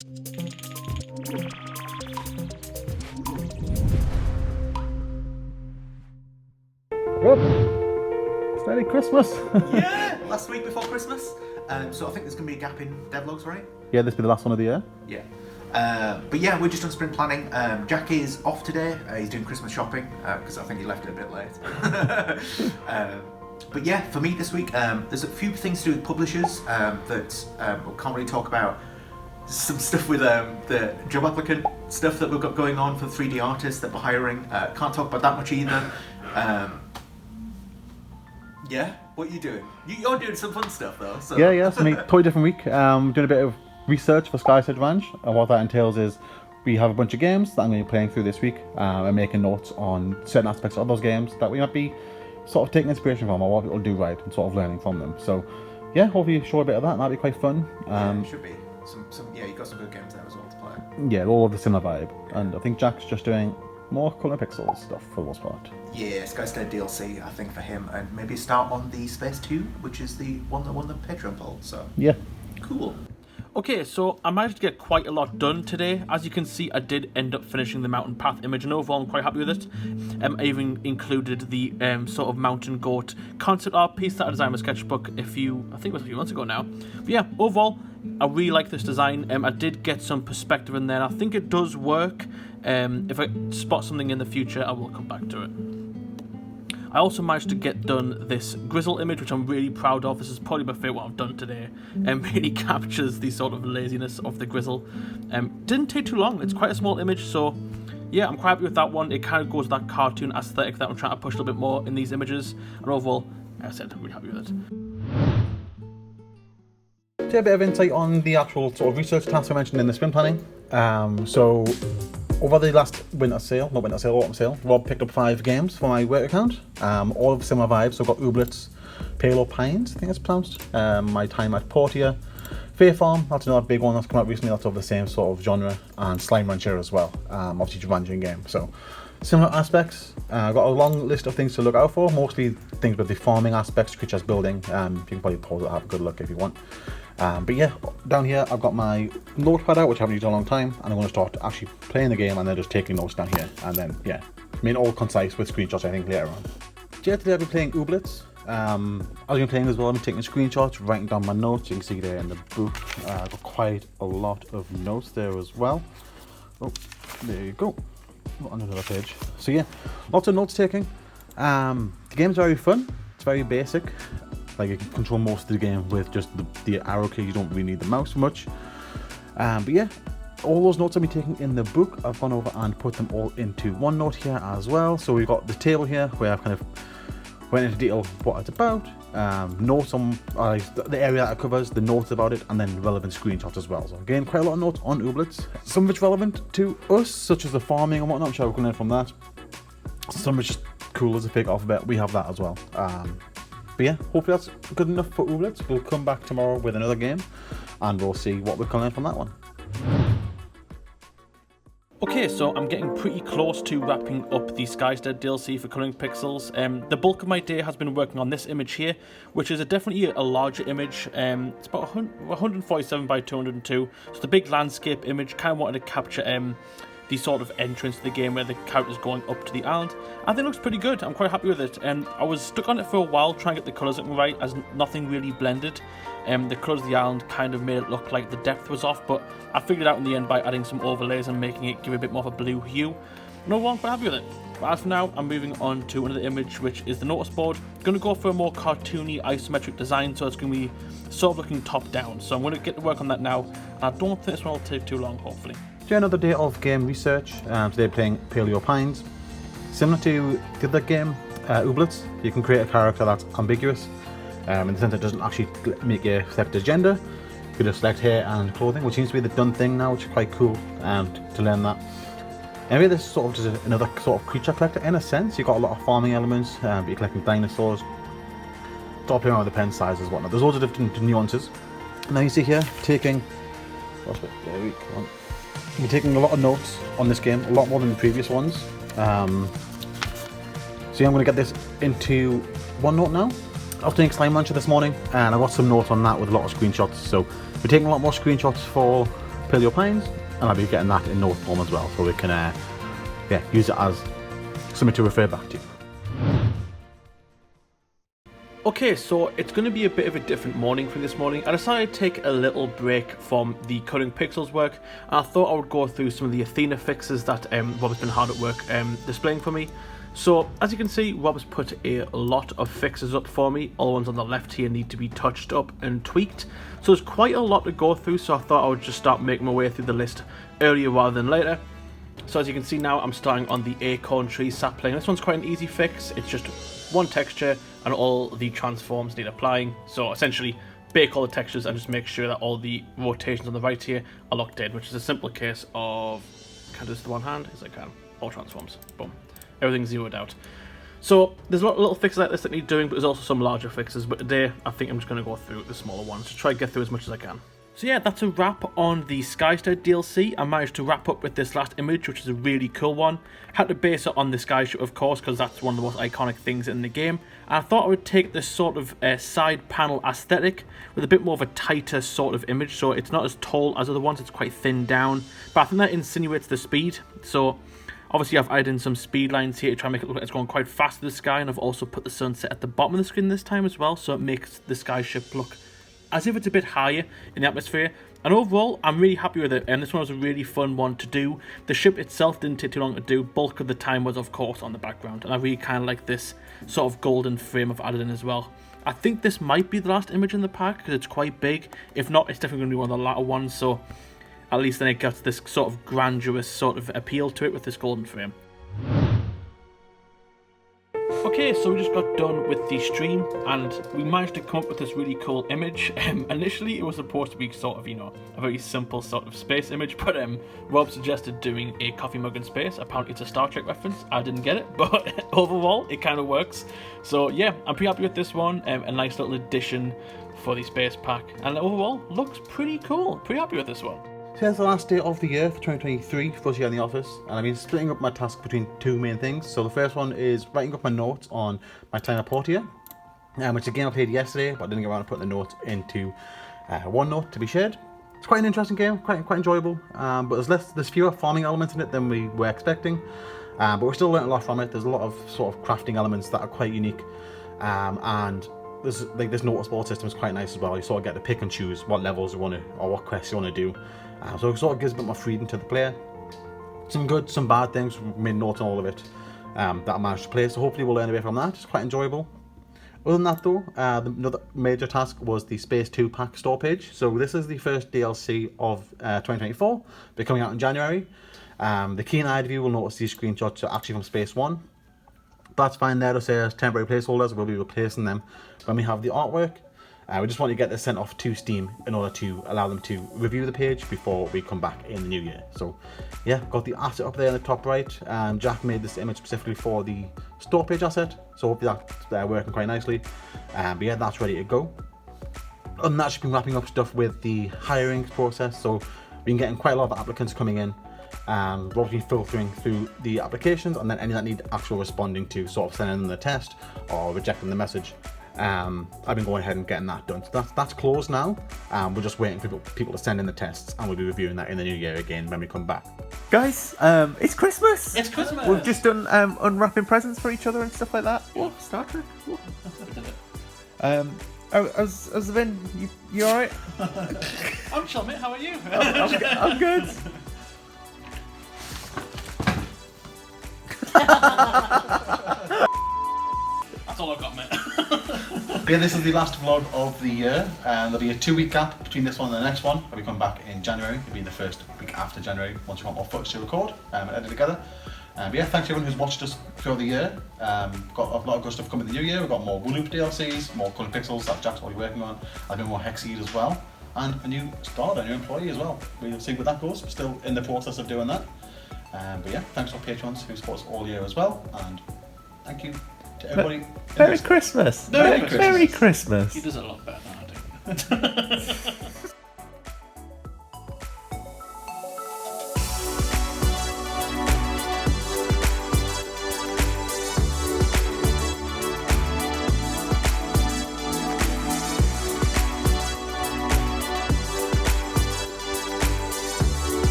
Good. It's nearly Christmas. Yeah, last week before Christmas. So I think there's going to be a gap in devlogs, right? Yeah, this will be the last one of the year. Yeah. But yeah, we're just on sprint planning. Jack is off today. He's doing Christmas shopping because I think he left it a bit late. But yeah, for me this week, there's a few things to do with publishers that we can't really talk about. Some stuff with the job applicant stuff that we've got going on for 3D artists that we're hiring. Can't talk about that much either. Yeah, what are you doing? You're doing some fun stuff though. So. Yeah, it's me. Totally different week. Doing a bit of research for Skyside Ranch, and what that entails is we have a bunch of games that I'm going to be playing through this week and making notes on certain aspects of those games that we might be sort of taking inspiration from, or what people do right and sort of learning from them. So yeah, hopefully show a bit of that. That'll be quite fun. Yeah, it should be. Yeah, you've got some good games there as well to play. Yeah, all of the similar vibe. And I think Jack's just doing more Colour Pixels stuff for the most part. Yeah, Skyside DLC, I think, for him, and maybe start on the Space 2, which is the one that won the Patreon poll, so... Yeah. Cool. Okay, so I managed to get quite a lot done today. As you can see, I did end up finishing the mountain path image, and overall I'm quite happy with it. I even included the sort of mountain goat concept art piece that I designed with Sketchbook I think it was a few months ago now. But yeah, overall, I really like this design. I did get some perspective in there, and I think it does work. If I spot something in the future, I will come back to it. I also managed to get done this grizzle image, which I'm really proud of. This is probably my favourite one I've done today, and really captures the sort of laziness of the grizzle. Didn't take too long. It's quite a small image, so yeah, I'm quite happy with that one. It kind of goes with that cartoon aesthetic that I'm trying to push a little bit more in these images, and overall, as I said, I'm really happy with it. A bit of insight on the actual sort of research tasks I mentioned in the sprint planning. So over the last autumn sale, Rob picked up 5 games for my work account, all of similar vibes. So I've got Ooblets, Palo Pines, I think it's pronounced, My Time at Portia, Fair Farm, that's another big one that's come out recently, that's of the same sort of genre, and Slime Rancher as well, obviously Jumanji game. So similar aspects. I've got a long list of things to look out for, mostly things with the farming aspects, creatures building. You can probably pause it, have a good look if you want. But yeah, down here I've got my notepad out, which I haven't used in a long time, and I'm going to start actually playing the game and then just taking notes down here, and then yeah, made it all concise with screenshots I think later on. Yeah, today I've been playing Ooblets. As I've been playing as well, I've been taking screenshots, writing down my notes. You can see there in the book, I've got quite a lot of notes there as well. Oh, there you go. On another page. So yeah, lots of notes taking. The game's very fun. It's very basic. Like you can control most of the game with just the arrow key. You don't really need the mouse much. But yeah, all those notes I've been taking in the book, I've gone over and put them all into OneNote here as well. So we've got the table here where I've kind of went into detail what it's about, notes on the area that it covers, the notes about it, and then relevant screenshots as well. So again, quite a lot of notes on Ooblets. Some of it's relevant to us, such as the farming and whatnot, which I can learn from that. Some of it's just cool as a fake alphabet. We have that as well. But yeah, hopefully that's good enough for Ooblets. We'll come back tomorrow with another game, and we'll see what we can learn from that one. Okay, so I'm getting pretty close to wrapping up the Skyside DLC for Coloring Pixels. The bulk of my day has been working on this image here, which is definitely a larger image. It's about 147 by 202. So it's a big landscape image. Kind of wanted to capture the sort of entrance to the game where the character's going up to the island. I think it looks pretty good. I'm quite happy with it. I was stuck on it for a while trying to get the colours looking right, as nothing really blended. The colours of the island kind of made it look like the depth was off, but I figured it out in the end by adding some overlays and making it give a bit more of a blue hue. No one, quite happy with it. But as for now, I'm moving on to another image, which is the notice board. I'm going to go for a more cartoony isometric design, so it's going to be sort of looking top down. So I'm going to get to work on that now, and I don't think this one will take too long, hopefully. Yeah, another day of game research. Today playing Paleo Pines. Similar to the other game, Ooblets, you can create a character that's ambiguous, in the sense it doesn't actually make you select a gender. You can just select hair and clothing, which seems to be the done thing now, which is quite cool to learn that. Anyway, this is sort of just another sort of creature collector in a sense. You've got a lot of farming elements, but you're collecting dinosaurs. Start playing around with the pen sizes and whatnot. There's loads of different nuances. Now you see here, taking... We're taking a lot of notes on this game, a lot more than the previous ones. So yeah, I'm going to get this into OneNote now. I was doing Slime Rancher this morning, and I got some notes on that with a lot of screenshots. So we're taking a lot more screenshots for Paleo Plains, and I'll be getting that in note form as well, so we can use it as something to refer back to. Okay, so it's going to be a bit of a different morning from this morning. I decided to take a little break from the cutting pixels work, and I thought I would go through some of the Athena fixes that Rob has been hard at work displaying for me. So, as you can see, Rob has put a lot of fixes up for me. All the ones on the left here need to be touched up and tweaked. So there's quite a lot to go through, so I thought I would just start making my way through the list earlier rather than later. So as you can see now, I'm starting on the acorn tree sapling. This one's quite an easy fix. It's just one texture and all the transforms need applying. So essentially, bake all the textures and just make sure that all the rotations on the right here are locked in, which is a simple case of, can I do this with one hand? Yes, I can. All transforms. Boom. Everything's zeroed out. So there's a lot of little fixes like this that need doing, but there's also some larger fixes. But today, I think I'm just going to go through the smaller ones to try to get through as much as I can. So yeah, that's a wrap on the Skyster DLC. I managed to wrap up with this last image, which is a really cool one. Had to base it on the sky ship, of course, because that's one of the most iconic things in the game. And I thought I would take this sort of side panel aesthetic with a bit more of a tighter sort of image. So it's not as tall as other ones, it's quite thinned down. But I think that insinuates the speed. So obviously I've added in some speed lines here to try and make it look like it's going quite fast to the sky. And I've also put the sunset at the bottom of the screen this time as well. So it makes the sky ship look as if it's a bit higher in the atmosphere. And overall, I'm really happy with it, and this one was a really fun one to do. The ship itself didn't take too long to do. Bulk of the time was, of course, on the background, and I really kind of like this sort of golden frame I've added in as well. I think this might be the last image in the pack, because it's quite big. If not, it's definitely going to be one of the latter ones, so at least then it gets this sort of grandiose sort of appeal to it with this golden frame. Okay, so we just got done with the stream and we managed to come up with this really cool image. Initially it was supposed to be sort of, a very simple sort of space image, but Rob suggested doing a coffee mug in space. Apparently it's a Star Trek reference. I didn't get it, but overall it kind of works. So yeah, I'm pretty happy with this one. A nice little addition for the space pack, and overall looks pretty cool. Pretty happy with this one. So it's the last day of the year for 2023 for us here in the office, and I've been splitting up my task between two main things. So the first one is writing up my notes on my time report here, which again I played yesterday, but I didn't get around to putting the notes into OneNote to be shared. It's quite an interesting game, quite enjoyable, but there's fewer farming elements in it than we were expecting, but we're still learning a lot from it. There's a lot of sort of crafting elements that are quite unique, and this noticeable system is quite nice as well. You sort of get to pick and choose what levels you want to, or what quests you want to do. So it sort of gives a bit more freedom to the player. Some good, some bad things. We've made notes on all of it that I managed to play, so hopefully we'll learn a bit from that. It's quite enjoyable. Other than that though, another major task was the Space 2 pack store page. So this is the first DLC of 2024, be coming out in January. The keen-eyed of you will notice these screenshots are actually from Space 1. That's fine there to say as temporary placeholders. We'll be replacing them when we have the artwork. We just want to get this sent off to Steam in order to allow them to review the page before we come back in the new year. So yeah, got the asset up there in the top right. Jack made this image specifically for the store page asset, so hopefully that's working quite nicely. But yeah, that's ready to go. Other than that, she's been wrapping up stuff with the hiring process. So we've been getting quite a lot of applicants coming in. Rob's been filtering through the applications, and then any that need actual responding to, sort of sending them the test or rejecting the message. I've been going ahead and getting that done. So that's closed now. We're just waiting for people to send in the tests, and we'll be reviewing that in the new year again when we come back. Guys, it's Christmas! It's Christmas! We've just done unwrapping presents for each other and stuff like that. Whoa, Star Trek. Whoa. How's the been? You alright? I'm chill, mate. How are you? I'm good. That's all I've got, mate. Yeah, this is the last vlog of the year, and there'll be a 2-week gap between this one and the next one. We'll be coming back in January. It'll be the first week after January, once we want more footage to record and edit together. But yeah, thanks to everyone who's watched us throughout the year. Got a lot of good stuff coming in the new year. We've got more Wooloop DLCs, more Coloured Pixels that Jack's already working on, a bit more Hexseed as well, and a new starter, a new employee as well. We'll see where that goes. We're still in the process of doing that. But yeah, thanks to our patrons who support us all year as well, and thank you to everybody. Merry Christmas! Merry Christmas! Merry Christmas! He does it a lot better than I do.